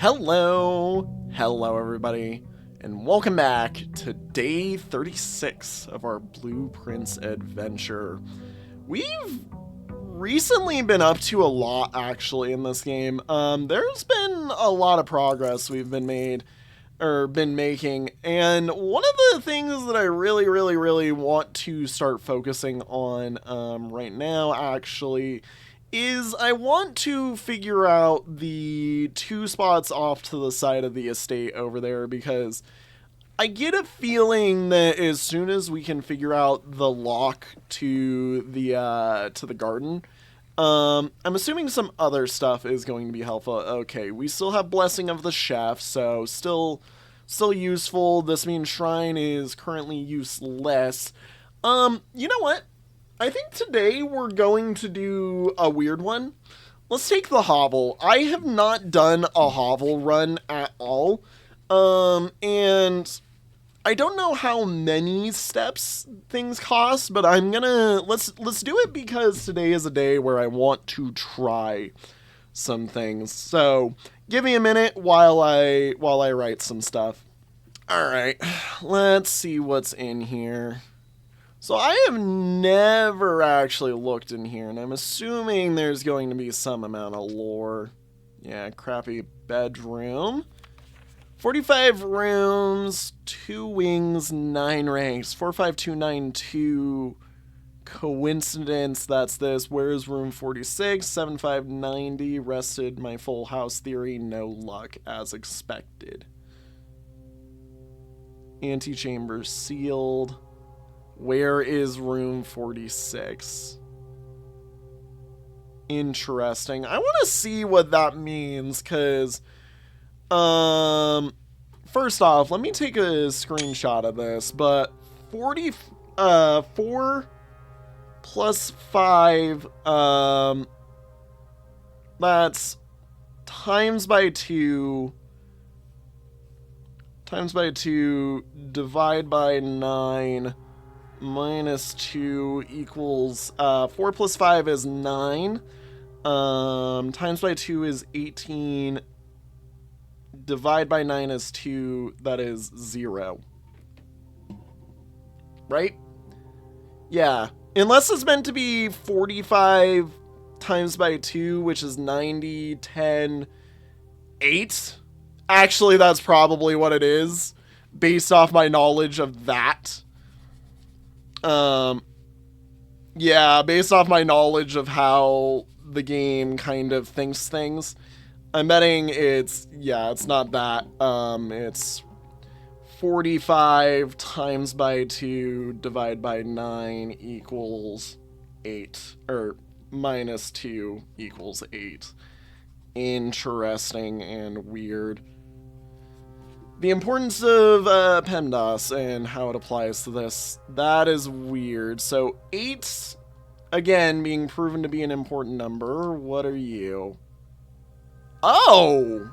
Hello everybody, and welcome back to day 36 of our Blueprints adventure. We've recently been up to a lot, actually, in this game. There's been a lot of progress we've been making, and one of the things that I really want to start focusing on right now, actually, is I want to figure out the two spots off to the side of the estate over there, because I get a feeling that as soon as we can figure out the lock to the garden, I'm assuming some other stuff is going to be helpful. Okay, we still have Blessing of the Chef, so still useful. This means Shrine is currently useless. You know what? I think today we're going to do a weird one. Let's take the hovel. I have not done a hovel run at all. And I don't know how many steps things cost, but I'm gonna let's do it because today is a day where I want to try some things. So give me a minute while I write some stuff. Alright, let's see what's in here. So I have never actually looked in here, and I'm assuming there's going to be some amount of lore. Yeah, crappy bedroom. 45 rooms, 2 wings, 9 ranks. 45292. Coincidence, that's this. Where's room 46? 7590. Rested my full house theory. No luck, as expected. Antechamber sealed. Where is room 46? Interesting. I want to see what that means, because, first off, let me take a screenshot of this, but 4 plus 5, that's times by 2, divide by 9, minus 2 equals 4 plus 5 is 9, times by 2 is 18, divide by 9 is 2, that is 0. Right? Yeah. Unless it's meant to be 45 times by 2, which is 90, 10, 8. Actually, that's probably what it is, based off my knowledge of that. Yeah, based off my knowledge of how the game kind of thinks things, I'm betting it's not that. It's 45 times by 2 divided by 9 equals 8, or minus 2 equals 8. Interesting and weird. The importance of PEMDAS and how it applies to this, that is weird. So 8, again, being proven to be an important number. What are you? Oh!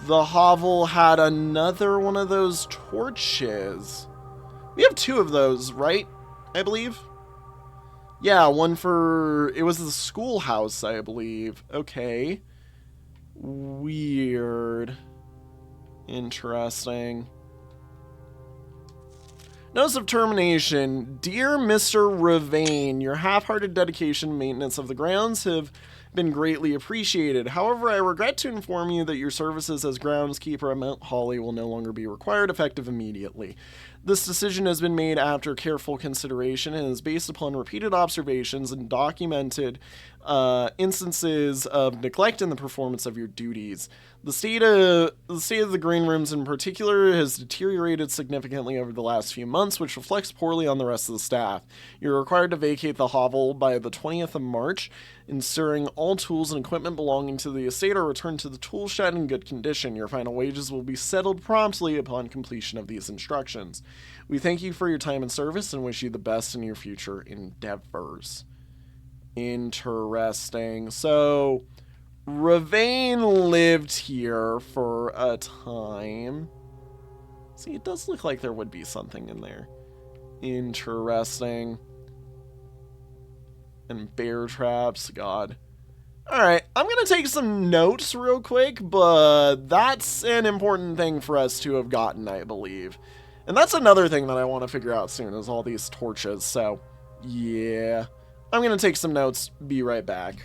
The hovel had another one of those torches. We have 2 of those, right? I believe? Yeah, one for... It was the schoolhouse, I believe. Okay. Weird. Interesting. Notice of termination. Dear Mr. Revane, your half-hearted dedication and maintenance of the grounds have been greatly appreciated. However, I regret to inform you that your services as groundskeeper at Mount Holly will no longer be required, effective immediately. This decision has been made after careful consideration and is based upon repeated observations and documented instances of neglect in the performance of your duties. The state of the green rooms in particular has deteriorated significantly over the last few months, which reflects poorly on the rest of the staff. You're required to vacate the hovel by the 20th of March, ensuring all tools and equipment belonging to the estate are returned to the tool shed in good condition. Your final wages will be settled promptly upon completion of these instructions. We thank you for your time and service and wish you the best in your future endeavors. Interesting. So, Revane lived here for a time. See, it does look like there would be something in there. Interesting. And bear traps, God. Alright, I'm gonna take some notes real quick, but that's an important thing for us to have gotten, I believe. And that's another thing that I want to figure out soon, is all these torches, so yeah. I'm gonna take some notes, be right back.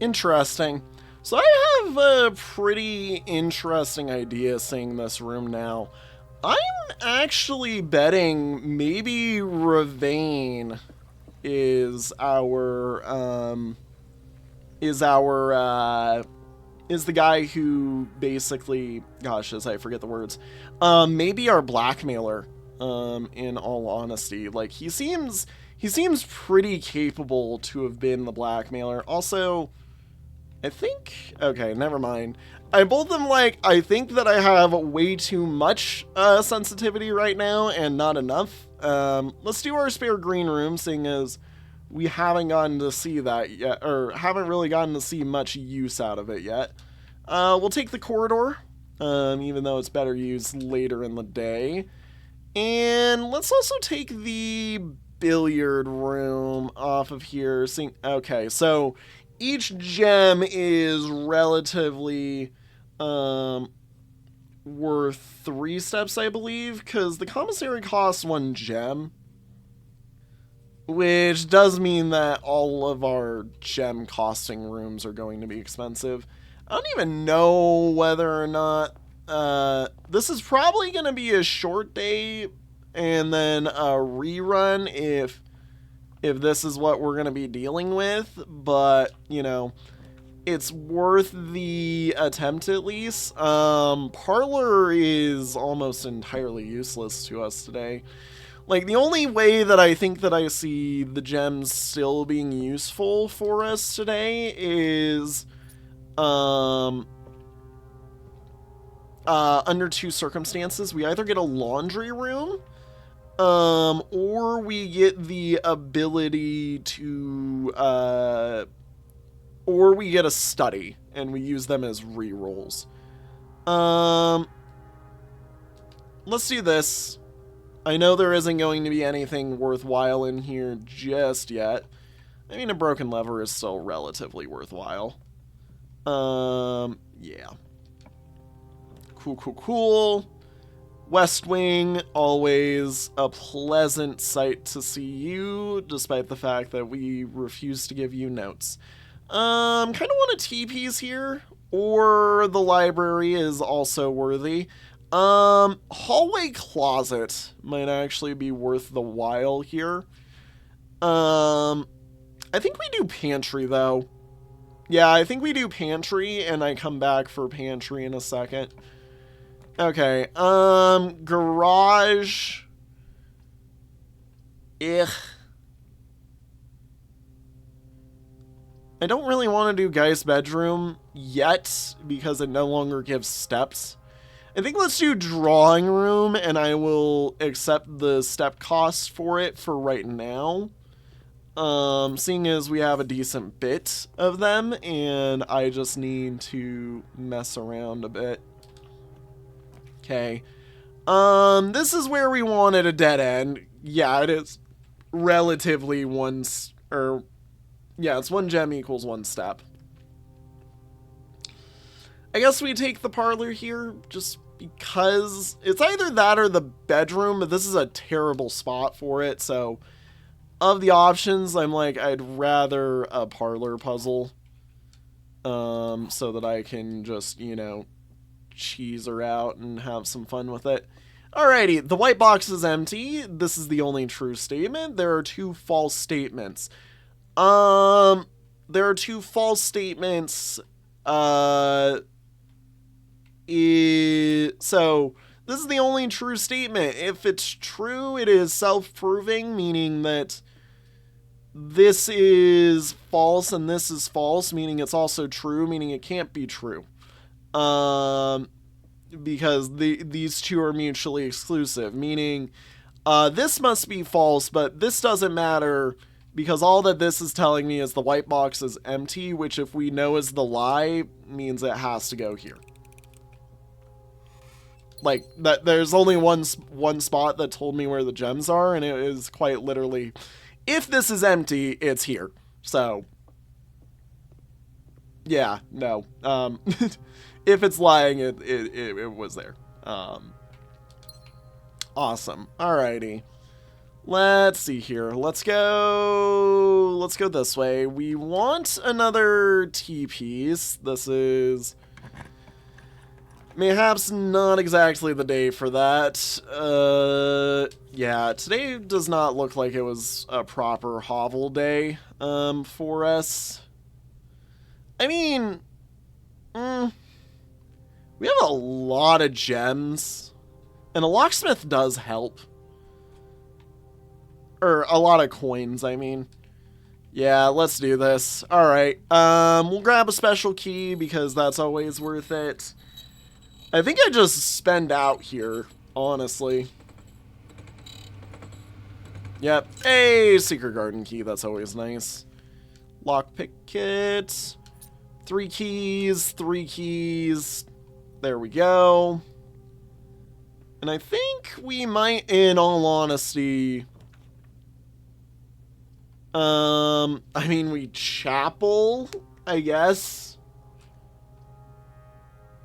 Interesting. So I have a pretty interesting idea seeing this room now. I'm actually betting maybe Revane is the guy who basically, gosh, as I forget the words, maybe our blackmailer, in all honesty. Like, he seems pretty capable to have been the blackmailer. Also, I think, okay, never mind. I both am like, I think that I have way too much sensitivity right now and not enough. Let's do our spare green room, seeing as we haven't gotten to see that yet, or haven't really gotten to see much use out of it yet. We'll take the corridor, even though it's better used later in the day. And let's also take the billiard room off of here. Okay, so each gem is relatively worth 3 steps, I believe, because the commissary costs 1 gem, which does mean that all of our gem costing rooms are going to be expensive. I don't even know whether or not this is probably going to be a short day and then a rerun if this is what we're going to be dealing with, but, you know, it's worth the attempt at least. Parlor is almost entirely useless to us today. Like, the only way that I think that I see the gems still being useful for us today is under 2 circumstances. We either get a laundry room, or we get the ability to, or we get a study, and we use them as rerolls. Let's do this. I know there isn't going to be anything worthwhile in here just yet. I mean, a broken lever is still relatively worthwhile. Yeah. Cool. West Wing, always a pleasant sight to see you, despite the fact that we refuse to give you notes. Kind of want a TP's here, or the library is also worthy. Hallway closet might actually be worth the while here. I think we do pantry, though. Yeah, I think we do pantry, and I come back for pantry in a second. Okay, garage. Ugh. I don't really want to do guy's bedroom yet, because it no longer gives steps. I think let's do drawing room, and I will accept the step cost for it for right now. Seeing as we have a decent bit of them, and I just need to mess around a bit. Okay. This is where we wanted a dead end. Yeah, it is relatively yeah, it's 1 gem equals 1 step. I guess we take the parlor here, just because it's either that or the bedroom, but this is a terrible spot for it, so of the options, I'm like, I'd rather a parlor puzzle, so that I can just, you know, cheese her out and have some fun with it. Alrighty, the white box is empty. This is the only true statement. There are 2 false statements. So this is the only true statement. If it's true, it is self-proving, meaning that this is false and this is false, meaning it's also true, meaning it can't be true. Because these 2 are mutually exclusive, meaning this must be false, but this doesn't matter, because all that this is telling me is the white box is empty, which if we know is the lie, means it has to go here. Like, that there's only one spot that told me where the gems are, and it is quite literally, if this is empty, it's here. So, Yeah, no. If it's lying, it was there. Awesome. Alrighty. Let's see here. Let's go this way. We want another T-piece. This is mayhaps not exactly the day for that. Yeah, today does not look like it was a proper hovel day, for us. I mean, we have a lot of gems, and a locksmith does help. Or a lot of coins, I mean. Yeah, let's do this. Alright, we'll grab a special key because that's always worth it. I think I just spend out here, honestly. Yep, a secret garden key, that's always nice. Lockpick kit. 3 keys, 3 keys. There we go. And I think we might, in all honesty... I mean, we chapel, I guess.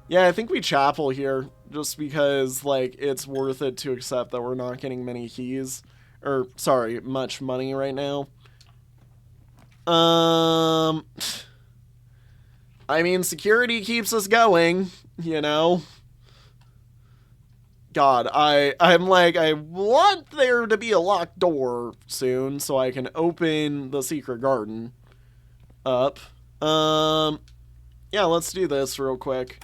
Yeah, I think we chapel here, just because, like, it's worth it to accept that we're not getting many keys. Or, sorry, much money right now. I mean, security keeps us going, you know? God, I'm like, I want there to be a locked door soon so I can open the secret garden up. Yeah, let's do this real quick.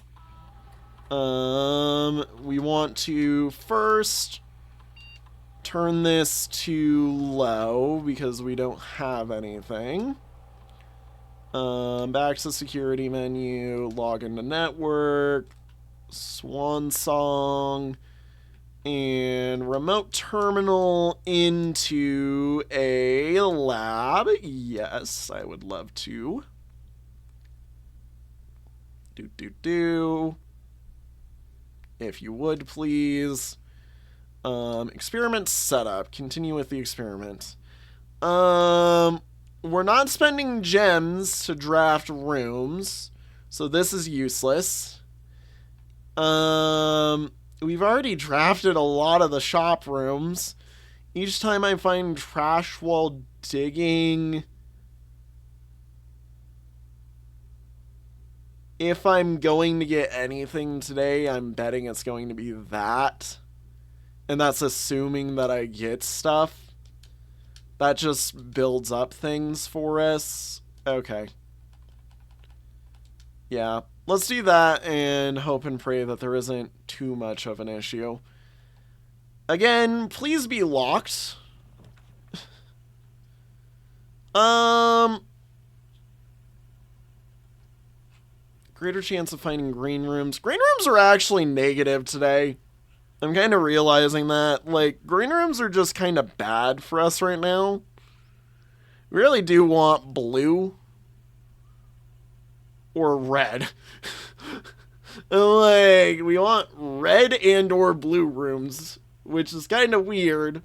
We want to first turn this to low because we don't have anything. Back to security menu, log into network, swan song, and remote terminal into a lab. Yes, I would love to. If you would, please. Experiment setup. Continue with the experiment. We're not spending gems to draft rooms, so this is useless. We've already drafted a lot of the shop rooms. Each time I find trash while digging... If I'm going to get anything today, I'm betting it's going to be that. And that's assuming that I get stuff. That just builds up things for us. Okay. Yeah. Let's do that and hope and pray that there isn't too much of an issue. Again, please be locked. Greater chance of finding green rooms. Green rooms are actually negative today. I'm kind of realizing that. Like, green rooms are just kind of bad for us right now. We really do want blue. Or red. Like, we want red and or blue rooms, which is kind of weird.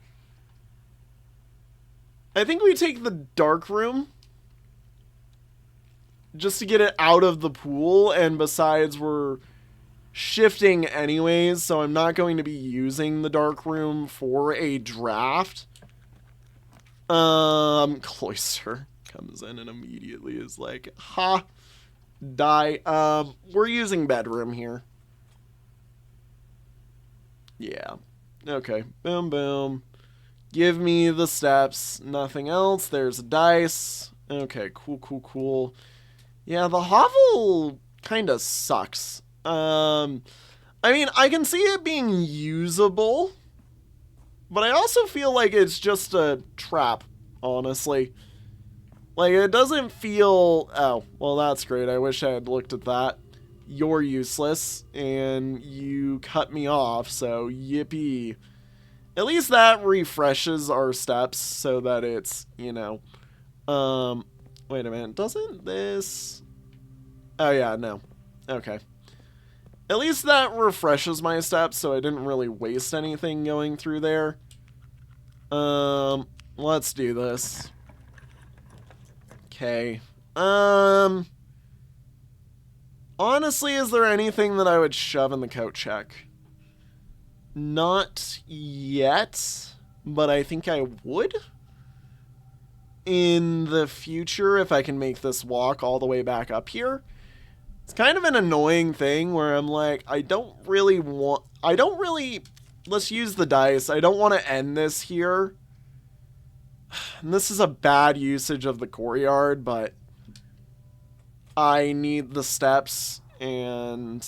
I think we take the dark room just to get it out of the pool, and besides, we're shifting anyways, so I'm not going to be using the dark room for a draft. Cloister comes in and immediately is like, ha, die. We're using bedroom here. Yeah. Okay. Boom, boom. Give me the steps. Nothing else. There's a dice. Okay, cool, cool, cool. Yeah, the hovel kind of sucks. I mean, I can see it being usable, but I also feel like it's just a trap, honestly. Like, it doesn't feel... Oh, well, that's great. I wish I had looked at that. You're useless, and you cut me off, so yippee. At least that refreshes our steps so that it's, you know... Wait a minute. Doesn't this... Oh, yeah, no. Okay. At least that refreshes my steps, so I didn't really waste anything going through there. Let's do this. Okay. Honestly, is there anything that I would shove in the coat check? Not yet, but I think I would in the future if I can make this walk all the way back up here. It's kind of an annoying thing where I'm like, let's use the dice. I don't want to end this here. And this is a bad usage of the courtyard, but I need the steps and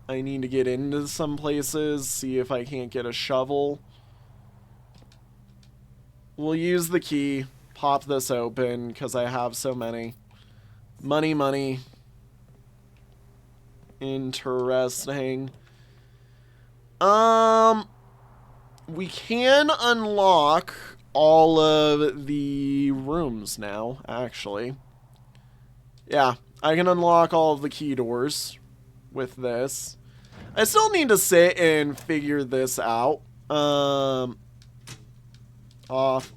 I need to get into some places, see if I can't get a shovel. We'll use the key, pop this open, because I have so many. Money, money. Interesting. We can unlock all of the rooms now, actually. Yeah, I can unlock all of the key doors with this. I still need to sit and figure this out. Off,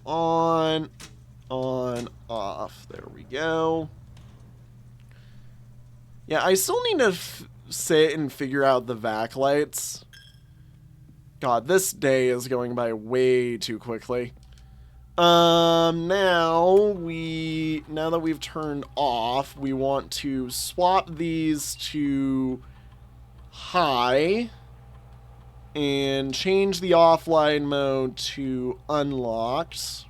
on, off. There we go. Yeah, I still need to sit and figure out the vac lights. God, this day is going by way too quickly. Now that we've turned off, we want to swap these to high and change the offline mode to unlocked.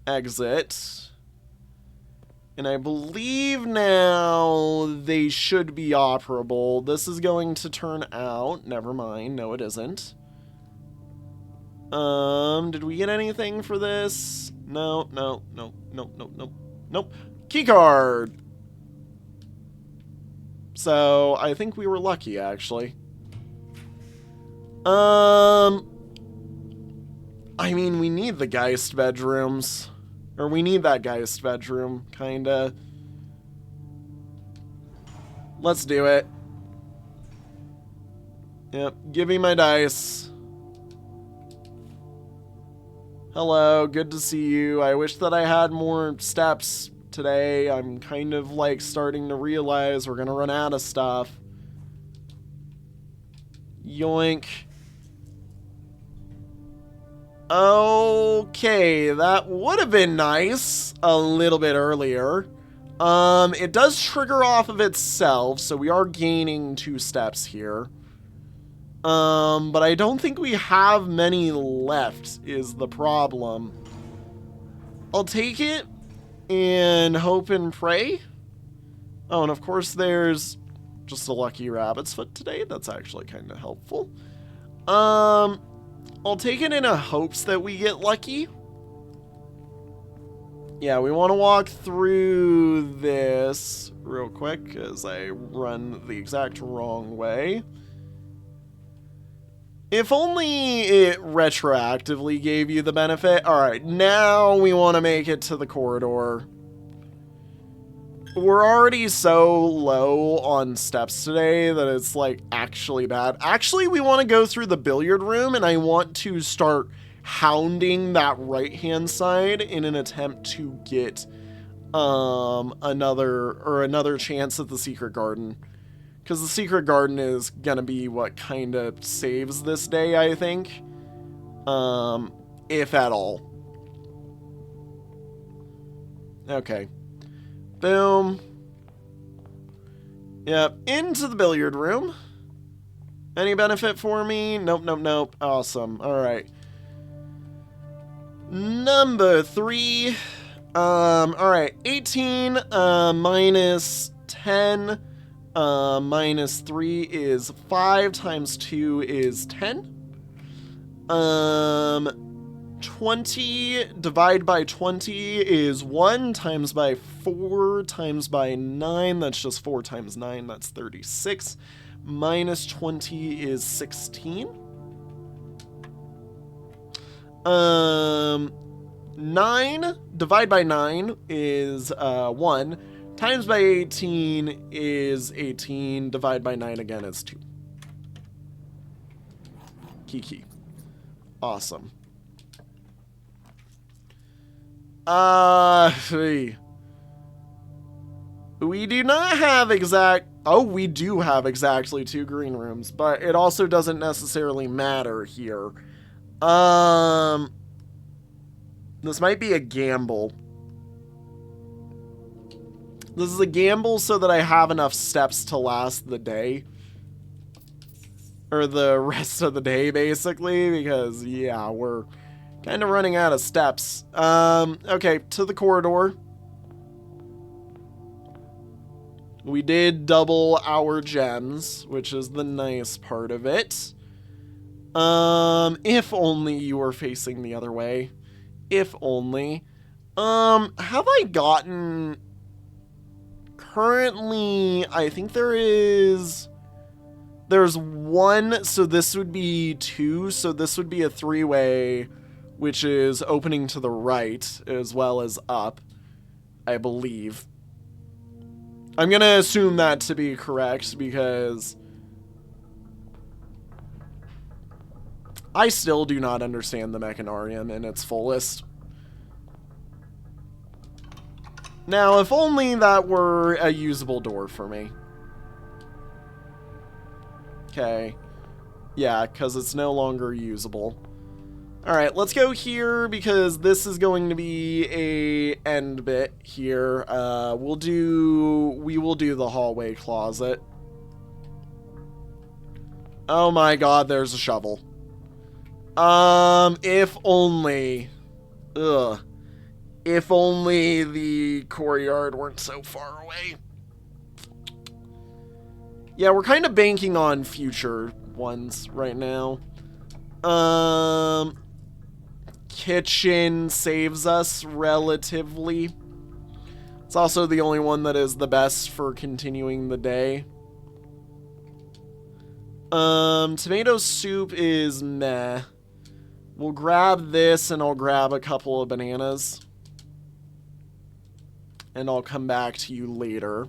Exit. And I believe now they should be operable. This is going to turn out. Never mind. No, it isn't. Did we get anything for this? No. Nope. Keycard! So, I think we were lucky, actually. I mean, we need the Geist bedrooms. Or we need that Geist bedroom, kinda. Let's do it. Yep, give me my dice. Hello, good to see you. I wish that I had more steps today. I'm kind of like starting to realize we're gonna run out of stuff. Yoink. Okay, that would have been nice a little bit earlier. It does trigger off of itself, so we are gaining 2 steps here. But I don't think we have many left is the problem. I'll take it and hope and pray. Oh, and of course there's just a lucky rabbit's foot today. That's actually kind of helpful. I'll take it in a hopes that we get lucky. Yeah, we want to walk through this real quick as I run the exact wrong way. If only it retroactively gave you the benefit. Alright, now we want to make it to the corridor. We're already so low on steps today that it's like actually bad. Actually, we want to go through the billiard room and I want to start hounding that right-hand side in an attempt to get another chance at the secret garden. Because the secret garden is going to be what kind of saves this day, I think. If at all. Okay. Boom. Yep, into the billiard room. Any benefit for me? Nope. Awesome. Alright. Number 3. Alright. 18 minus 10 minus 3 is 5 times 2 is 10. 20 divided by 20 is 1 times by 4 times by 9. That's just 4 times 9. That's 36. Minus 20 is 16. 9 divided by 9 is 1. Times by 18 is 18. Divided by 9 again is 2. Key. Awesome. We do not have exact... Oh, we do have exactly 2 green rooms, but it also doesn't necessarily matter here. This might be a gamble. This is a gamble so that I have enough steps to last the day. Or the rest of the day, basically, because, yeah, we're kind of running out of steps. Okay, to the corridor. We did double our gems, which is the nice part of it. If only you were facing the other way. If only. Have I gotten... Currently, I think there's 1, so this would be 2, so this would be a 3-way, which is opening to the right as well as up, I believe. I'm gonna assume that to be correct because I still do not understand the Mechanarium in its fullest. Now, if only that were a usable door for me. Okay. Yeah, because it's no longer usable. Alright, let's go here because this is going to be a end bit here. We will do the hallway closet. Oh my god, there's a shovel. If only. Ugh. If only the courtyard weren't so far away. Yeah, we're kind of banking on future ones right now. Kitchen saves us relatively. It's also the only one that is the best for continuing the day. Tomato soup is meh. We'll grab this and I'll grab a couple of bananas. And I'll come back to you later.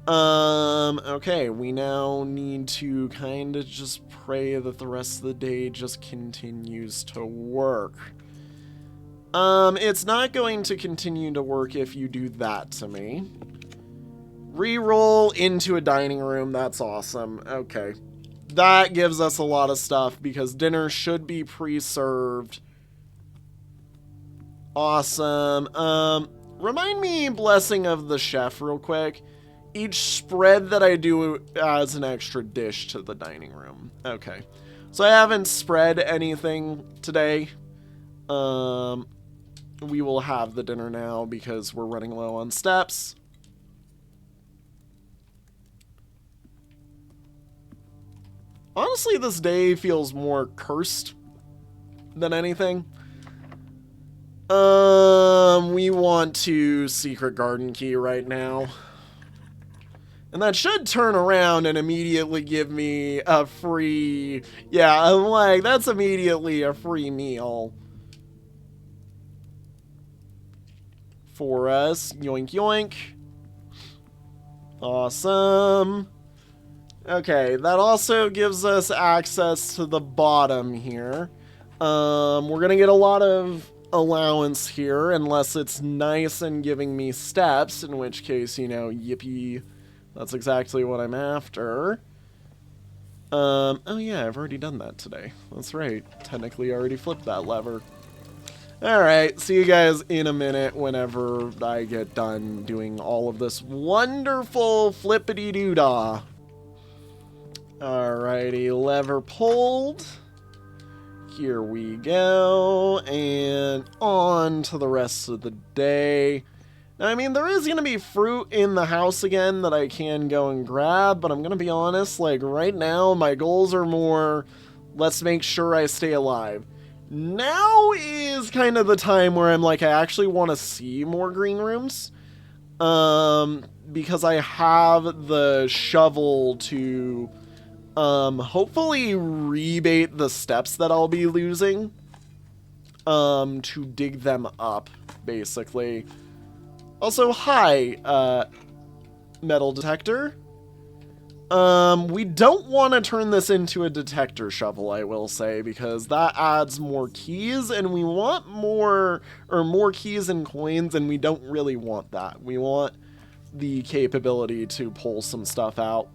Okay, we now need to kind of just pray that the rest of the day just continues to work. It's not going to continue to work if you do that to me. Reroll into a dining room, that's awesome. Okay. That gives us a lot of stuff because dinner should be pre-served. Awesome. Remind me, blessing of the chef, real quick. Each spread that I do adds an extra dish to the dining room. Okay. So I haven't spread anything today. We will have the dinner now because we're running low on steps. Honestly, this day feels more cursed than anything. We want to secret garden key right now. And that should turn around and immediately give me a free... Yeah, I'm like, that's immediately a free meal. For us. Yoink, yoink. Awesome. Okay, that also gives us access to the bottom here. We're gonna get a lot of allowance here, unless it's nice and giving me steps, in which case, you know, yippee. That's exactly what I'm after. Oh yeah, I've already done that today. That's right. Technically, I already flipped that lever. Alright, see you guys in a minute whenever I get done doing all of this wonderful flippity-doo-dah. Alrighty, lever pulled. Here we go. And on to the rest of the day. Now, I mean, there is going to be fruit in the house again that I can go and grab, but I'm going to be honest, like, right now, my goals are more, let's make sure I stay alive. Now is kind of the time where I'm like, I actually want to see more green rooms, because I have the shovel to, hopefully rebate the steps that I'll be losing, to dig them up, basically. Also, hi, metal detector. We don't want to turn this into a detector shovel, I will say, because that adds more keys, and we want more keys and coins, and we don't really want that. We want the capability to pull some stuff out.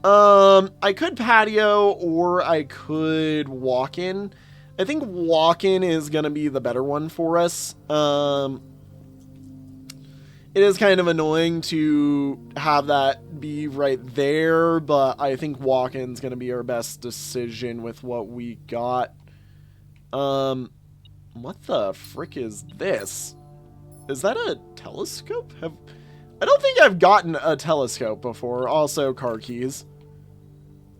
I could patio or I could walk in. I think walk in is going to be the better one for us. It is kind of annoying to have that be right there, but I think walk in's going to be our best decision with what we got. What the frick is this? Is that a telescope? I don't think I've gotten a telescope before. Also, car keys.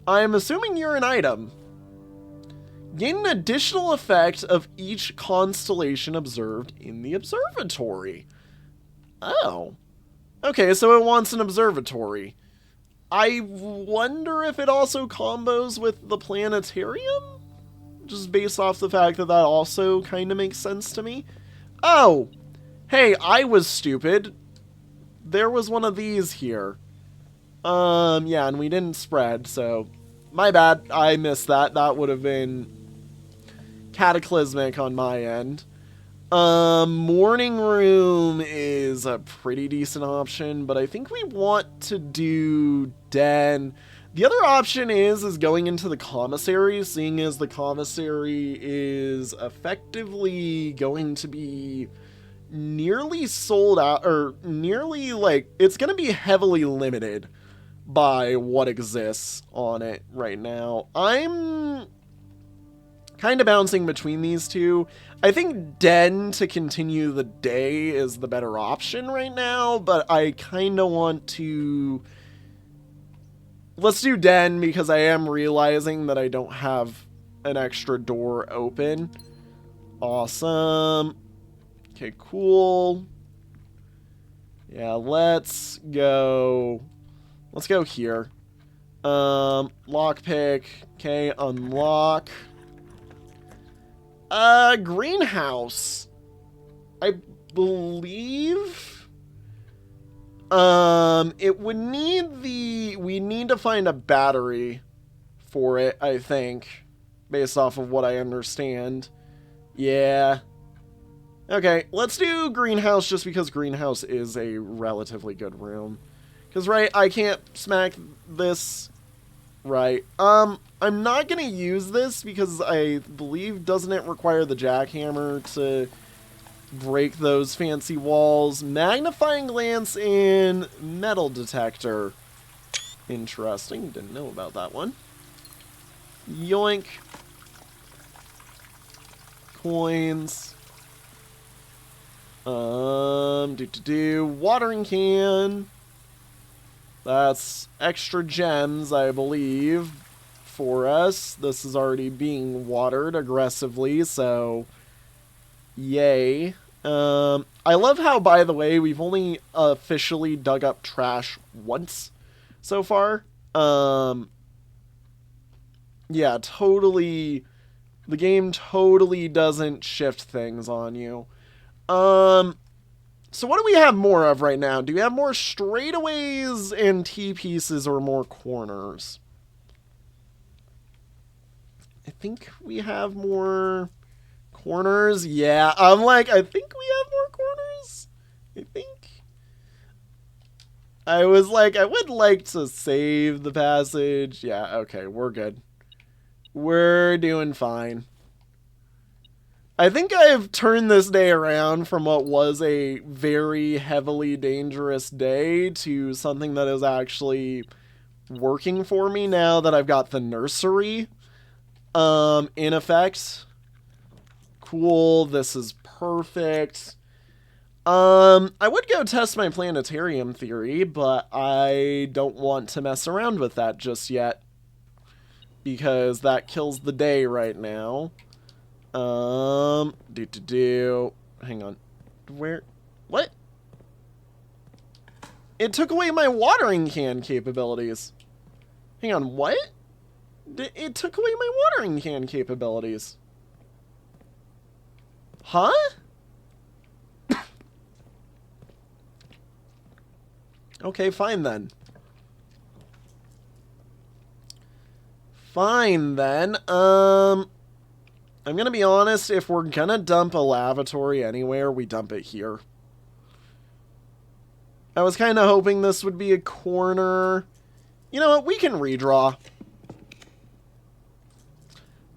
I'm assuming you're an item. Gain an additional effect of each constellation observed in the observatory. Oh. Okay, so it wants an observatory. I wonder if it also combos with the planetarium? Just based off the fact that that also kind of makes sense to me. Oh! Hey, I was stupid. There was one of these here. Yeah, and we didn't spread, so... My bad, I missed that. That would have been cataclysmic on my end. Morning room is a pretty decent option, but I think we want to do den. The other option is going into the commissary, seeing as the commissary is effectively going to be nearly sold out, or nearly, like, it's going to be heavily limited by what exists on it right now. I'm kind of bouncing between these two. I think den to continue the day is the better option right now, but I kind of want to... Let's do den because I am realizing that I don't have an extra door open. Awesome. Okay, cool. Yeah, let's go here. Lockpick. Okay, unlock. Greenhouse. I believe... it would need we need to find a battery for it, I think, based off of what I understand. Yeah. Okay, let's do greenhouse just because greenhouse is a relatively good room. Because, right, I can't smack this. Right. I'm not going to use this because I believe, doesn't it require the jackhammer to break those fancy walls? Magnifying glance and metal detector. Interesting. Didn't know about that one. Yoink. Coins. Watering can. That's extra gems, I believe, for us. This is already being watered aggressively, so yay. I love how, by the way, we've only officially dug up trash once so far. Yeah, totally. The game totally doesn't shift things on you. So what do we have more of right now? Do we have more straightaways and T-pieces or more corners? I think we have more corners. Yeah, I'm like, I think we have more corners. I think. I was like, I would like to save the passage. Yeah, okay, we're good. We're doing fine. I think I've turned this day around from what was a very heavily dangerous day to something that is actually working for me now that I've got the nursery in effect. Cool, this is perfect. I would go test my planetarium theory, but I don't want to mess around with that just yet because that kills the day right now. Hang on. Where? What? It took away my watering can capabilities. Hang on, what? It took away my watering can capabilities. Huh? Okay, fine then. Fine then. I'm gonna be honest, if we're gonna dump a lavatory anywhere, we dump it here. I was kind of hoping this would be a corner. You know what? We can redraw.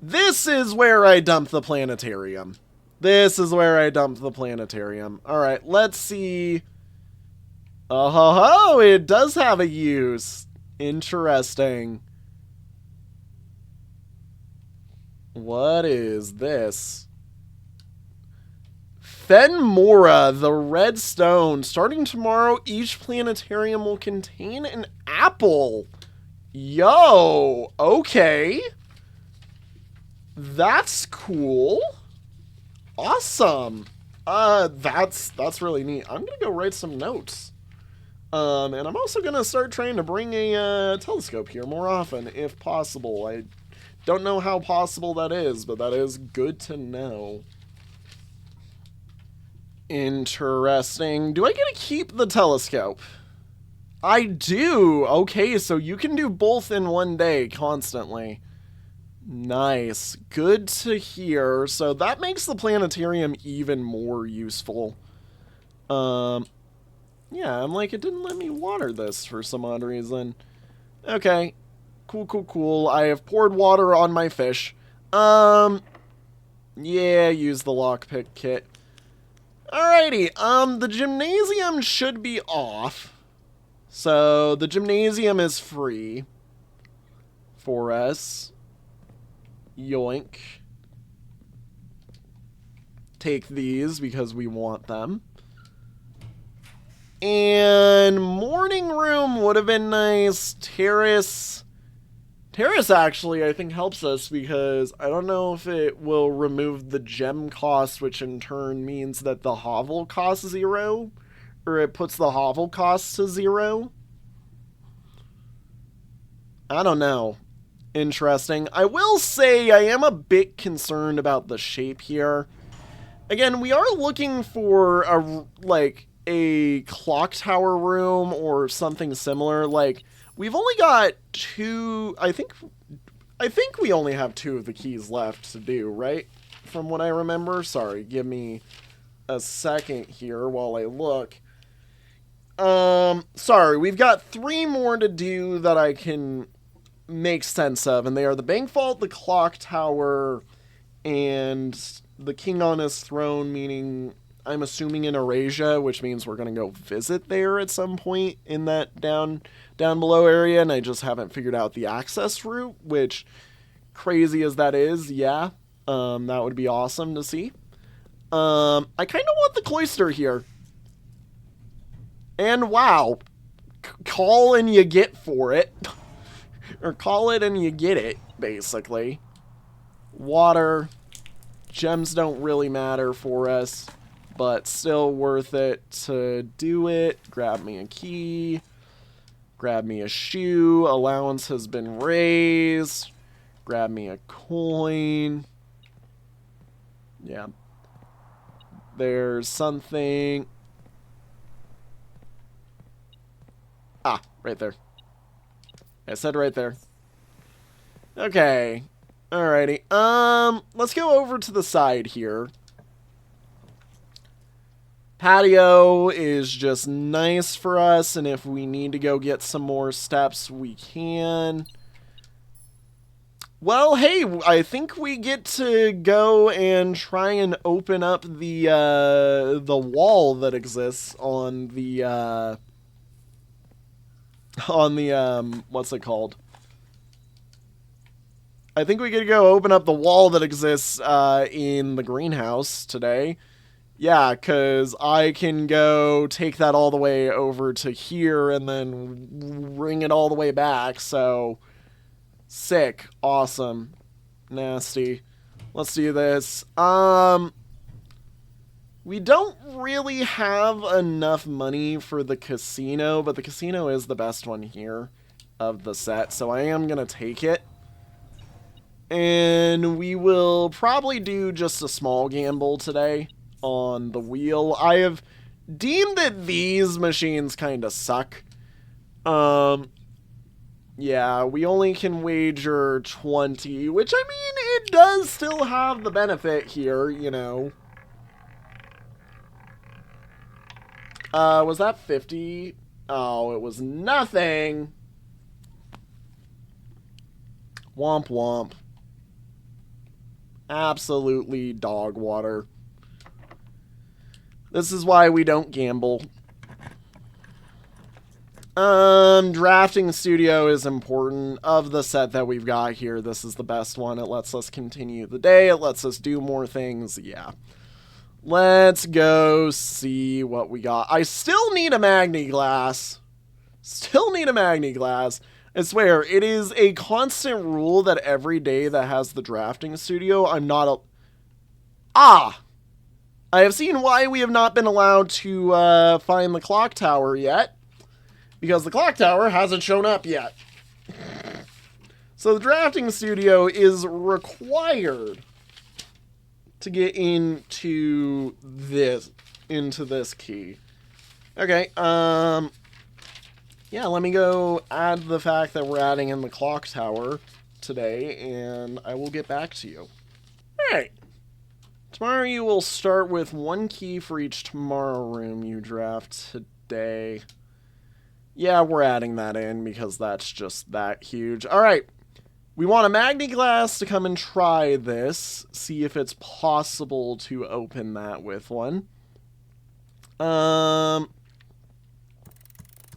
This is where I dump the planetarium. This is where I dump the planetarium. Alright, let's see. Oh, ho, ho, it does have a use. Interesting. What is this? Fenmora, the red stone. Starting tomorrow, each planetarium will contain an apple. Yo, okay. That's cool. Awesome. That's really neat. I'm gonna go write some notes. And I'm also gonna start trying to bring a telescope here more often, if possible. I don't know how possible that is, but that is good to know. Interesting. Do I get to keep the telescope? I do. Okay, so you can do both in one day constantly. Nice. Good to hear. So that makes the planetarium even more useful. Yeah, I'm like, it didn't let me water this for some odd reason. Okay. Cool, cool, cool. I have poured water on my fish. Yeah, use the lockpick kit. Alrighty, the gymnasium should be off. So, the gymnasium is free for us. Yoink. Take these because we want them. And morning room would have been nice. Terrace actually, I think, helps us because I don't know if it will remove the gem cost, which in turn means that the hovel costs 0, or it puts the hovel cost to 0. I don't know. Interesting. I will say I am a bit concerned about the shape here. Again, we are looking for a clock tower room or something similar. Like, we've only got 2, I think we only have 2 of the keys left to do, right? From what I remember. Sorry, give me a second here while I look. Sorry, we've got 3 more to do that I can make sense of, and they are the bank vault, the clock tower, and the king on his throne, meaning I'm assuming in Eurasia, which means we're going to go visit there at some point in that down below area, and I just haven't figured out the access route, which, crazy as that is, yeah, that would be awesome to see. I kind of want the cloister here. And wow, call and you get for it. Or call it and you get it, basically. Water. Gems don't really matter for us, but still worth it to do it. Grab me a key. Grab me a shoe. Allowance has been raised. Grab me a coin. Yeah. There's something. Ah, right there. I said right there. Okay. Alrighty. Let's go over to the side here. Patio is just nice for us, and if we need to go get some more steps, we can. Well, hey, I think we get to go and try and open up the wall that exists on the what's it called? I think we could go open up the wall that exists in the greenhouse today. Yeah, because I can go take that all the way over to here and then bring it all the way back. So, sick. Awesome. Nasty. Let's do this. We don't really have enough money for the casino, but the casino is the best one here of the set, so I am going to take it. And we will probably do just a small gamble today on the wheel. I have deemed that these machines kind of suck. Yeah, we only can wager 20, which, I mean, it does still have the benefit here, you know. Was that 50? Oh, it was nothing. Womp womp. Absolutely dog water. This is why we don't gamble. Drafting studio is important. Of the set that we've got here, this is the best one. It lets us continue the day. It lets us do more things. Yeah. Let's go see what we got. I still need a Magniglass. Still need a Magniglass. I swear, it is a constant rule that every day that has the drafting studio, I'm not a... Ah! I have seen why we have not been allowed to find the clock tower yet. Because the clock tower hasn't shown up yet. So the drafting studio is required to get into this key. Okay, yeah, let me go add the fact that we're adding in the clock tower today, and I will get back to you. Alright. Tomorrow you will start with 1 key for each tomorrow room you draft today. Yeah, we're adding that in because that's just that huge. Alright. We want a Magniglass to come and try this. See if it's possible to open that with one.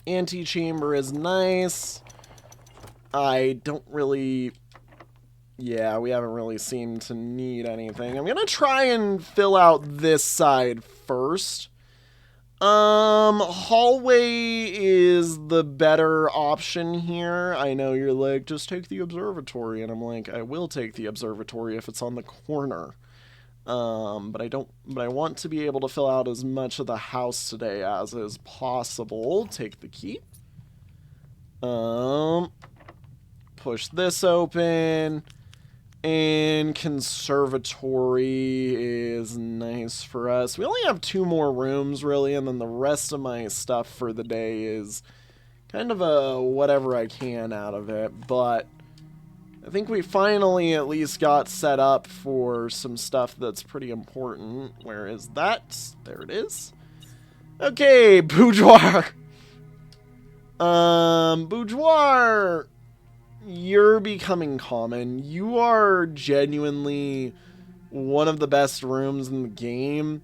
Antechamber is nice. I don't really... Yeah, we haven't really seemed to need anything. I'm gonna try and fill out this side first. Hallway is the better option here. I know you're like, just take the observatory, and I'm like, I will take the observatory if it's on the corner. But I want to be able to fill out as much of the house today as is possible. Take the key. Push this open. And conservatory is nice for us. We only have 2 more rooms, really, and then the rest of my stuff for the day is kind of a whatever I can out of it. But I think we finally at least got set up for some stuff that's pretty important. Where is that? There it is. Okay, boudoir. Boudoir. You're becoming common. You are genuinely one of the best rooms in the game.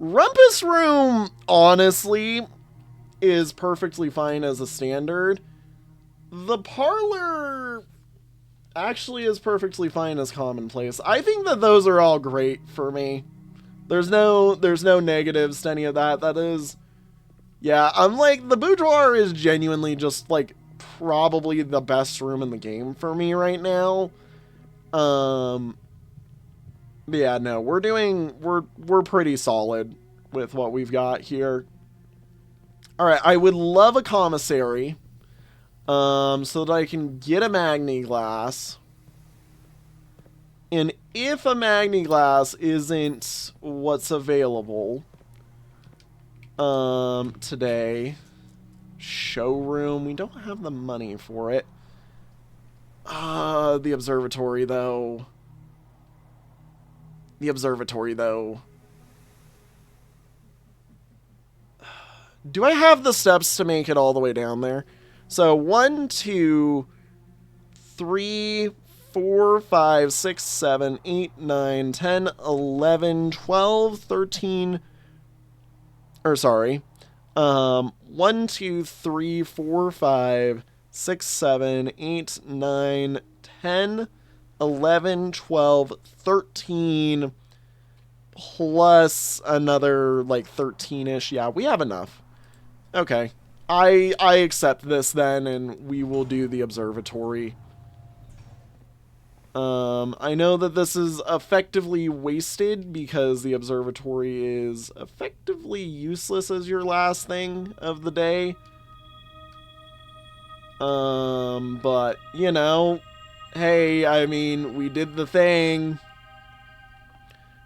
Rumpus Room, honestly, is perfectly fine as a standard. The parlor actually is perfectly fine as commonplace. I think that those are all great for me. There's no negatives to any of that. That is, yeah, I'm like, the boudoir is genuinely just like probably the best room in the game for me right now. But yeah, no, we're pretty solid with what we've got here. All right, I would love a commissary, so that I can get a Magniglass. And if a Magniglass isn't what's available, today, showroom, we don't have the money for it. The observatory, though. The observatory, though. Do I have the steps to make it all the way down there? So 1, 2, 3, 4, 5, 6, 7, 8, 9, 10, 11, 12, 13. Or sorry. 1, 2, 3, 4, 5, 6, 7, 8, 9, 10, 11, 12, 13, plus another, like, 13-ish. Yeah, we have enough. Okay. I accept this, then, and we will do the observatory. I know that this is effectively wasted because the observatory is effectively useless as your last thing of the day. But, you know, hey, I mean, we did the thing.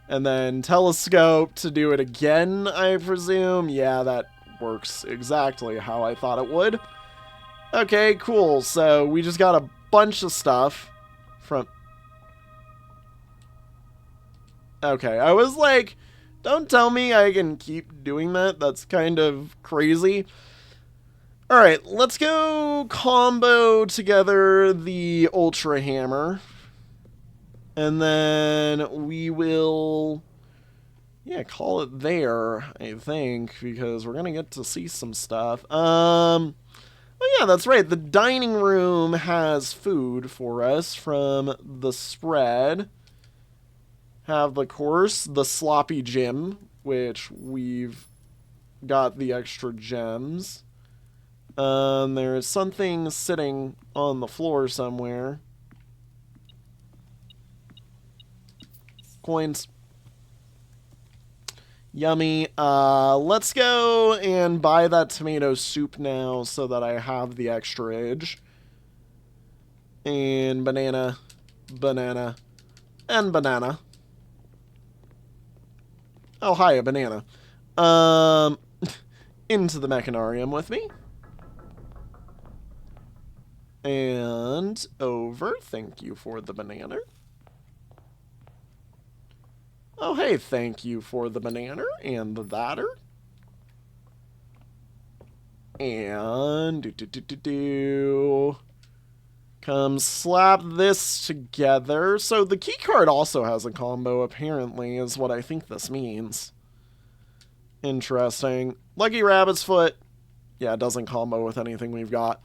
And then telescope to do it again, I presume. Yeah, that works exactly how I thought it would. Okay, cool. So we just got a bunch of stuff from... Okay, I was like, Don't tell me I can keep doing that. That's kind of crazy. Alright, let's go combo together the Ultra Hammer. And then we will, yeah, call it there, I think, because we're going to get to see some stuff. Oh yeah, that's right. The dining room has food for us from the spread. Have, of course, the sloppy gym, which we've got the extra gems. There's something sitting on the floor somewhere. Coins. Yummy. Let's go and buy that tomato soup now so that I have the extra-age. And banana, banana, and banana. Oh, hi, a banana. Into the mechanarium with me. And over. Thank you for the banana. Oh, hey, thank you for the banana and the thatter. And come slap this together. So the key card also has a combo, apparently, is what I think this means. Interesting. Lucky Rabbit's Foot. Yeah, it doesn't combo with anything we've got.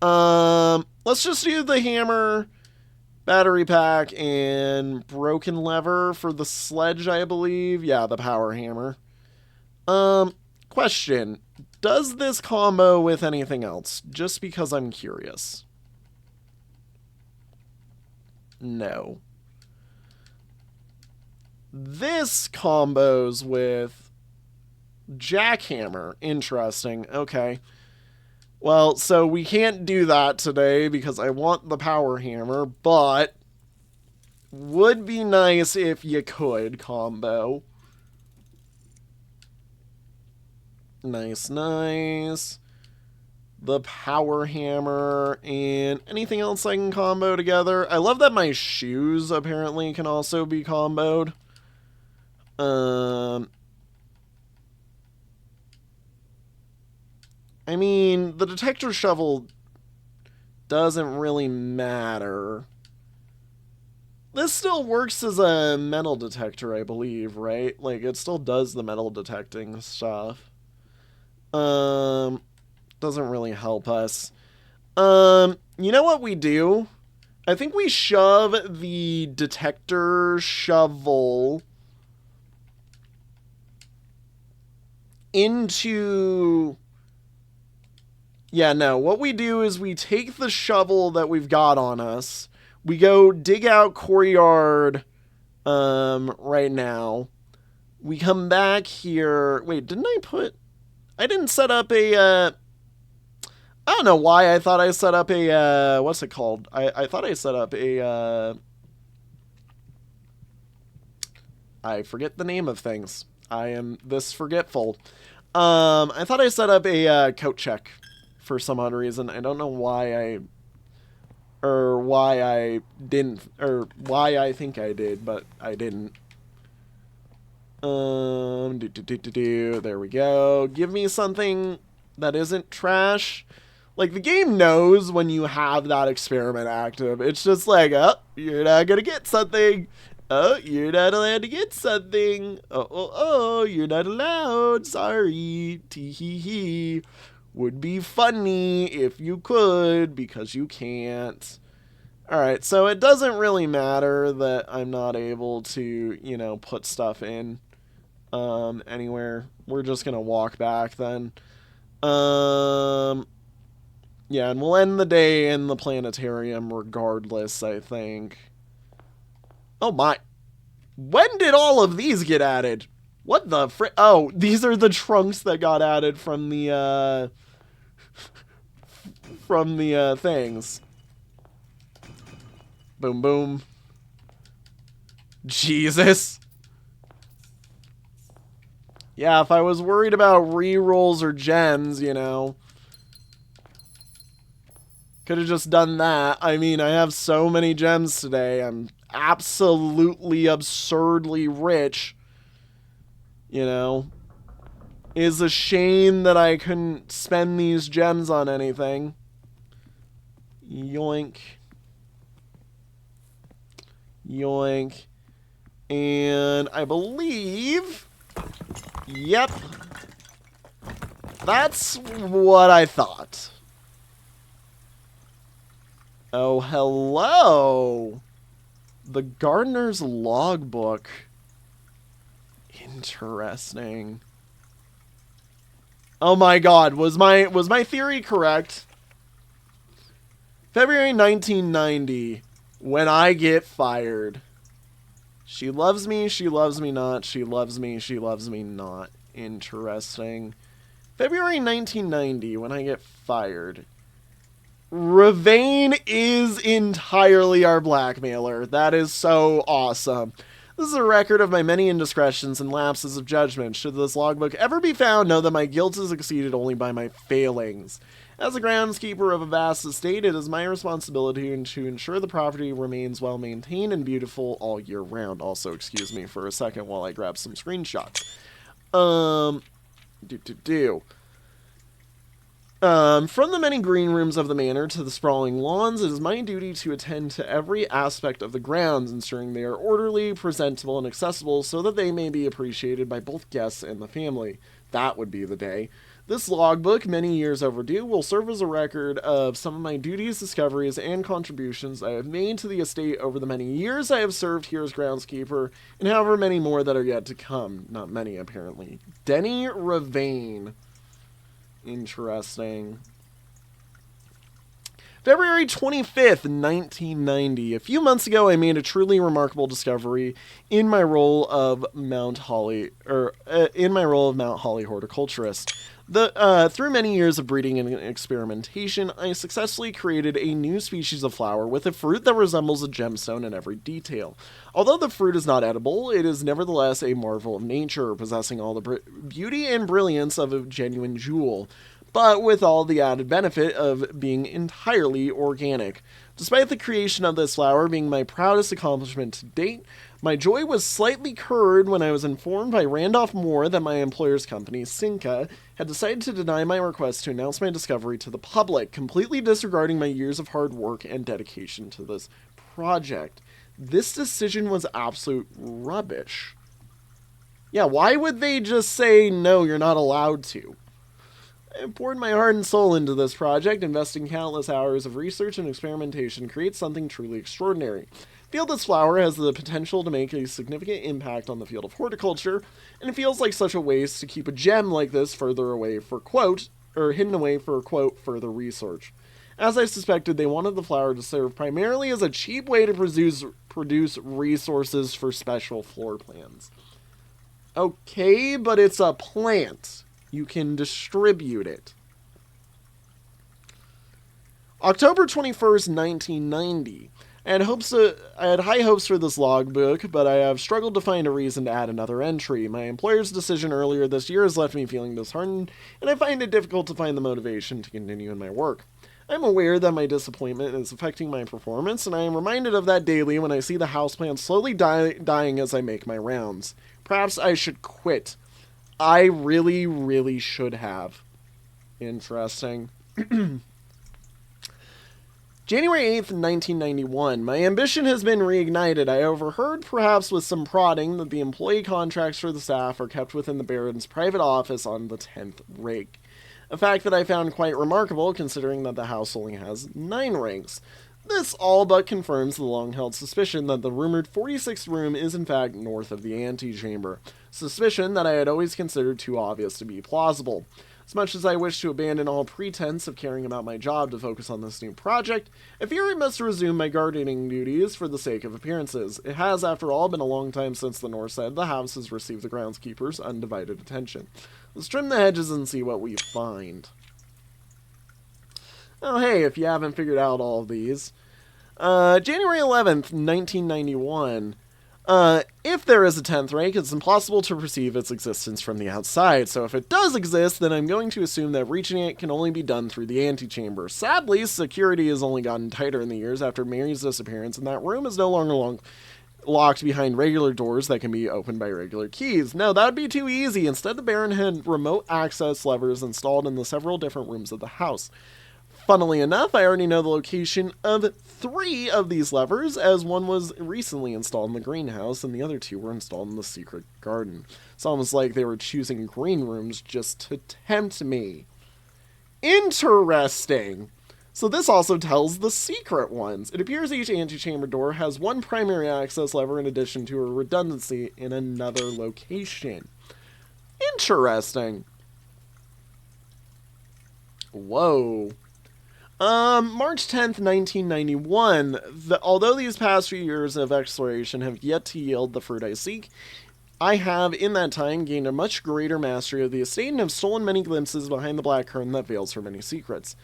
Let's just do the hammer, battery pack, and broken lever for the sledge, I believe. Yeah, the power hammer. Question. Does this combo with anything else? Just because I'm curious. No. This combos with jackhammer. Interesting. Okay. Well, so we can't do that today because I want the power hammer, but would be nice if you could combo. Nice, nice. The power hammer and anything else I can combo together. I love that my shoes apparently can also be comboed. I mean, the detector shovel doesn't really matter. This still works as a metal detector, I believe, right? Like, it still does the metal detecting stuff. Doesn't really help us. You know what we do? I think we shove the detector shovel into... Yeah, no. What we do is we take the shovel that we've got on us. We go dig out Courtyard right now. We come back here. Wait, didn't I put... I didn't set up a... I don't know why I thought I set up a... what's it called? I thought I set up a... I forget the name of things. I am this forgetful. I thought I set up a coat check for some odd reason. I don't know why I didn't, or why I think I did, but I didn't. There we go. Give me something that isn't trash. Like, the game knows when you have that experiment active. It's just like, oh, you're not gonna get something. Oh, you're not allowed to get something. Oh, you're not allowed. Sorry. Tee-hee-hee. Would be funny if you could, because you can't. Alright, so it doesn't really matter that I'm not able to, you know, put stuff in anywhere. We're just gonna walk back then. Yeah, and we'll end the day in the planetarium regardless, I think. Oh my. When did all of these get added? What the frick? Oh, these are the trunks that got added from the things. Boom, boom. Jesus. Yeah, if I was worried about rerolls or gems, you know, could have just done that. I mean, I have so many gems today. I'm absolutely absurdly rich. You know? It's a shame that I couldn't spend these gems on anything. Yoink. Yoink. And I believe... Yep. That's what I thought. Oh, hello. The gardener's logbook. Interesting. Oh my god, was my theory correct? February 1990, when I get fired. She loves me not. She loves me not. Interesting. February 1990, when I get fired. Revane is entirely our blackmailer. That is so awesome. This is a record of my many indiscretions and lapses of judgment. Should this logbook ever be found, know that my guilt is exceeded only by my failings. As the groundskeeper of a vast estate, it is my responsibility to ensure the property remains well maintained and beautiful all year round. Also, excuse me for a second while I grab some screenshots. From the many green rooms of the manor to the sprawling lawns, it is my duty to attend to every aspect of the grounds, ensuring they are orderly, presentable, and accessible so that they may be appreciated by both guests and the family. That would be the day. This logbook, many years overdue, will serve as a record of some of my duties, discoveries, and contributions I have made to the estate over the many years I have served here as groundskeeper, and however many more that are yet to come. Not many, apparently. Denny Revane. Interesting. February 25th, 1990. A few months ago, I made a truly remarkable discovery in my role of Mount Holly horticulturist. Through many years of breeding and experimentation, I successfully created a new species of flower with a fruit that resembles a gemstone in every detail. Although the fruit is not edible, it is nevertheless a marvel of nature, possessing all the beauty and brilliance of a genuine jewel, but with all the added benefit of being entirely organic. Despite the creation of this flower being my proudest accomplishment to date, my joy was slightly curbed when I was informed by Randolph Moore that my employer's company, Cinca, had decided to deny my request to announce my discovery to the public, completely disregarding my years of hard work and dedication to this project. This decision was absolute rubbish. Yeah, why would they just say, no, you're not allowed to? I poured my heart and soul into this project, investing countless hours of research and experimentation to create something truly extraordinary. I feel this flower has the potential to make a significant impact on the field of horticulture, and it feels like such a waste to keep a gem like this further away for hidden away for further research. As I suspected, they wanted the flower to serve primarily as a cheap way to produce resources for special floor plans. Okay, but it's a plant. You can distribute it. October 21st, 1990. I had high hopes for this logbook, but I have struggled to find a reason to add another entry. My employer's decision earlier this year has left me feeling disheartened, and I find it difficult to find the motivation to continue in my work. I am aware that my disappointment is affecting my performance, and I am reminded of that daily when I see the houseplants slowly dying as I make my rounds. Perhaps I should quit. I really, really should have. Interesting. January 8th, 1991. My ambition has been reignited. I overheard, perhaps with some prodding, that the employee contracts for the staff are kept within the Baron's private office on the 10th rank. A fact that I found quite remarkable, considering that the house only has 9 ranks. This all but confirms the long-held suspicion that the rumored 46th room is in fact north of the antechamber. Suspicion that I had always considered too obvious to be plausible. As much as I wish to abandon all pretense of caring about my job to focus on this new project, I fear I must resume my gardening duties for the sake of appearances. It has, after all, been a long time since the north side of the house has received the groundskeeper's undivided attention. Let's trim the hedges and see what we find. Oh hey, if you haven't figured out all of these. January 11th, 1991. If there is a 10th rank, it's impossible to perceive its existence from the outside, so if it does exist, then I'm going to assume that reaching it can only be done through the antechamber. Sadly, security has only gotten tighter in the years after Mary's disappearance, and that room is no longer locked behind regular doors that can be opened by regular keys. No, that would be too easy. Instead, the Baron had remote access levers installed in the several different rooms of the house. Funnily enough, I already know the location of 3 of these levers, as one was recently installed in the greenhouse and the other 2 were installed in the secret garden. It's almost like they were choosing green rooms just to tempt me. Interesting! So this also tells the secret ones. It appears each antechamber door has 1 primary access lever in addition to a redundancy in another location. Interesting. Whoa. March 10th, 1991. Although these past few years of exploration have yet to yield the fruit I seek, I have, in that time, gained a much greater mastery of the estate and have stolen many glimpses behind the black curtain that veils her many secrets.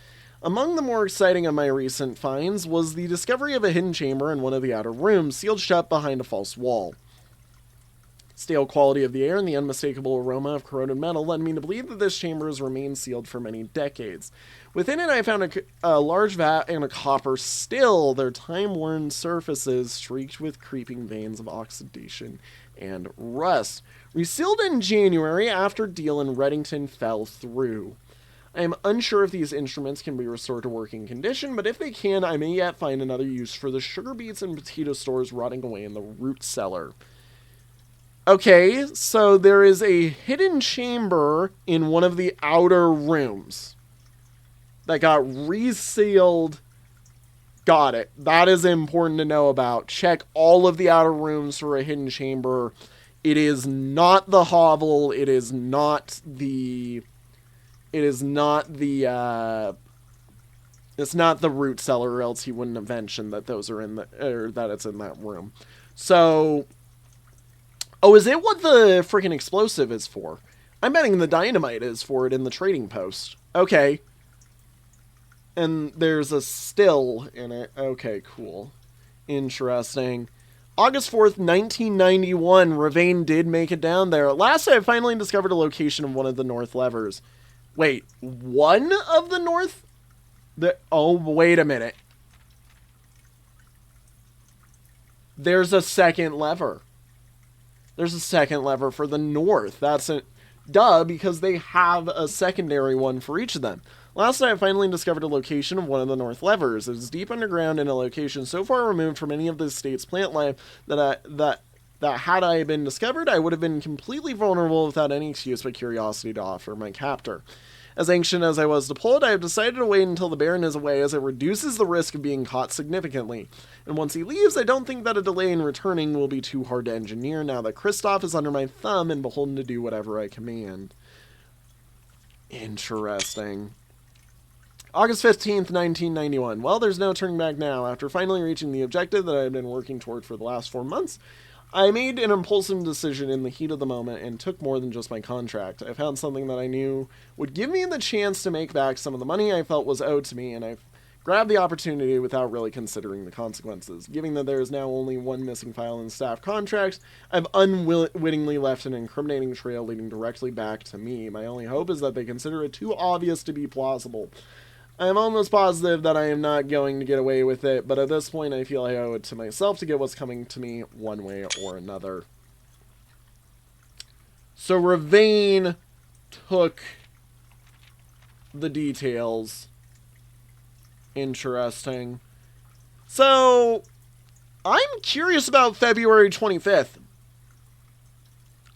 Among the more exciting of my recent finds was the discovery of a hidden chamber in one of the outer rooms, sealed shut behind a false wall. Stale quality of the air and the unmistakable aroma of corroded metal led me to believe that this chamber has remained sealed for many decades. Within it, I found a large vat and a copper still, their time-worn surfaces streaked with creeping veins of oxidation and rust. Resealed in January after deal in Reddington fell through. I am unsure if these instruments can be restored to working condition, but if they can, I may yet find another use for the sugar beets and potato stores rotting away in the root cellar. Okay, so there is a hidden chamber in one of the outer rooms that got resealed. Got it. That is important to know about. Check all of the outer rooms for a hidden chamber. It is not the hovel. It is not the... It's not the root cellar, or else he wouldn't have mentioned that those are in the, or that it's in that room. So, oh, is it what the freaking explosive is for? I'm betting the dynamite is for it in the trading post. Okay. And there's a still in it. Okay, cool. Interesting. August 4th, 1991, Revane did make it down there. At last, I finally discovered a location of one of the north levers. Wait, one of the north? Oh, wait a minute. There's a second lever. There's a second lever for the north. That's a... Duh, because they have a secondary one for each of them. Last night, I finally discovered a location of one of the north levers. It is deep underground in a location so far removed from any of the state's plant life that had I been discovered, I would have been completely vulnerable without any excuse but curiosity to offer my captor. As anxious as I was to pull it, I have decided to wait until the Baron is away, as it reduces the risk of being caught significantly. And once he leaves, I don't think that a delay in returning will be too hard to engineer now that Kristoff is under my thumb and beholden to do whatever I command. Interesting. August 15th, 1991. Well, there's no turning back now. After finally reaching the objective that I had been working toward for the last 4 months, I made an impulsive decision in the heat of the moment and took more than just my contract. I found something that I knew would give me the chance to make back some of the money I felt was owed to me, and I grabbed the opportunity without really considering the consequences. Given that there is now only one missing file in the staff contracts, I've unwittingly left an incriminating trail leading directly back to me. My only hope is that they consider it too obvious to be plausible. I am almost positive that I am not going to get away with it, but at this point I feel I owe it to myself to get what's coming to me one way or another. So Revane took the details. Interesting. So, I'm curious about February 25th.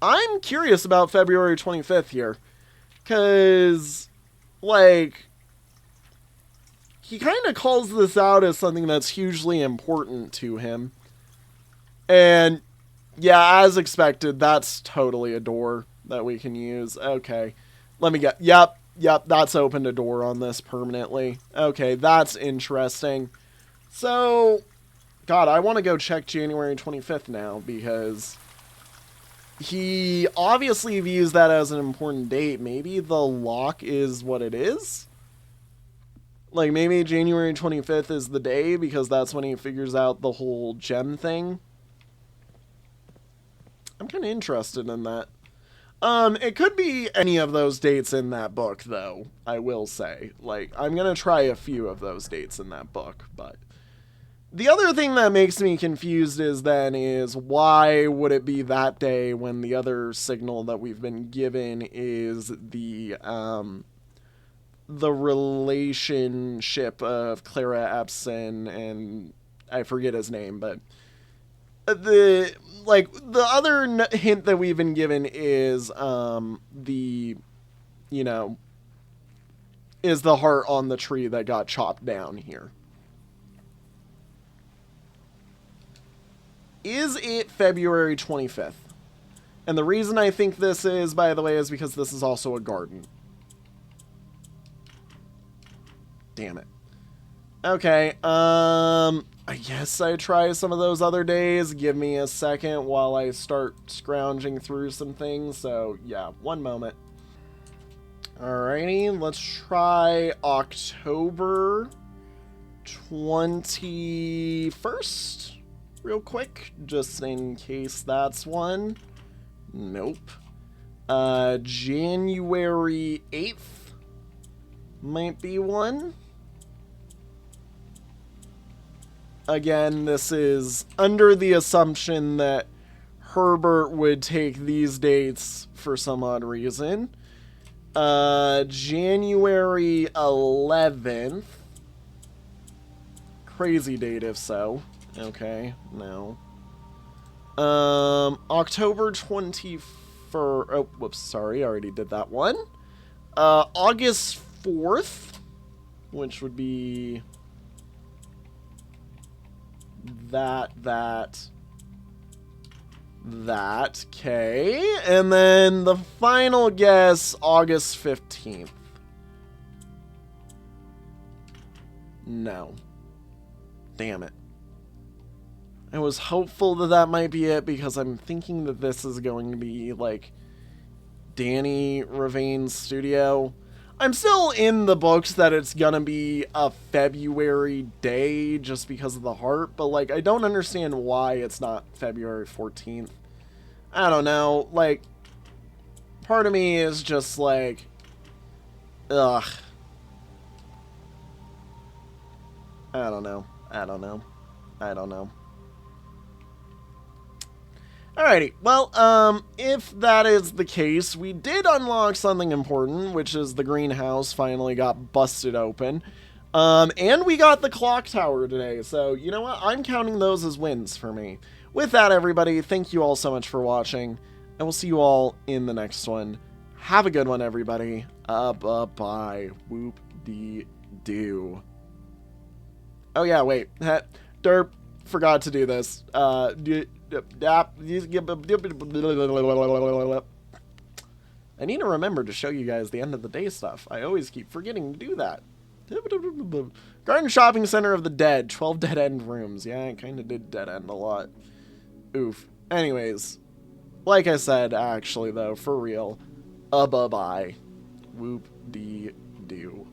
I'm curious about February 25th here. Because, like... he kind of calls this out as something that's hugely important to him. And, yeah, as expected, that's totally a door that we can use. Okay. Let me get... Yep, that's opened a door on this permanently. Okay, that's interesting. So, God, I want to go check January 25th now, because he obviously views that as an important date. Maybe the lock is what it is? Like, maybe January 25th is the day, because that's when he figures out the whole gem thing. I'm kind of interested in that. It could be any of those dates in that book, though, I will say. Like, I'm going to try a few of those dates in that book, but The other thing that makes me confused is why would it be that day when the other signal that we've been given is the relationship of Clara Epson and I forget his name, but the other hint that we've been given is the you know is the heart on the tree that got chopped down here. Is it February 25th? And the reason I think this is, by the way, is because this is also a garden. Damn it. Okay, I guess I try some of those other days. Give me a second while I start scrounging through some things. So, yeah, one moment. Alrighty, let's try October 21st real quick, just in case that's one. Nope. January 8th might be one. Again, this is under the assumption that Herbert would take these dates for some odd reason. January 11th. Crazy date if so. Okay, no. October 21st. Oh, whoops, sorry, I already did that one. August 4th, which would be that, okay. And then the final guess, August 15th. No. Damn it. I was hopeful that that might be it because I'm thinking that this is going to be like Danny Revane's studio. I'm still in the books that it's gonna be a February day just because of the heart, but like I don't understand why it's not February 14th. I don't know, like part of me is just like ugh. I don't know. Alrighty, well, if that is the case, we did unlock something important, which is the greenhouse finally got busted open. And we got the clock tower today, so you know what? I'm counting those as wins for me. With that, everybody, thank you all so much for watching, and we'll see you all in the next one. Have a good one, everybody. Bye. Whoop-dee-doo. Oh yeah, wait. Derp, forgot to do this. I need to remember to show you guys the end of the day stuff. I always keep forgetting to do that. Garden Shopping Center of the Dead. 12 dead end rooms. Yeah, I kind of did dead end a lot. Oof. Anyways, like I said, actually, though, for real, bye-bye. Whoop-dee-doo.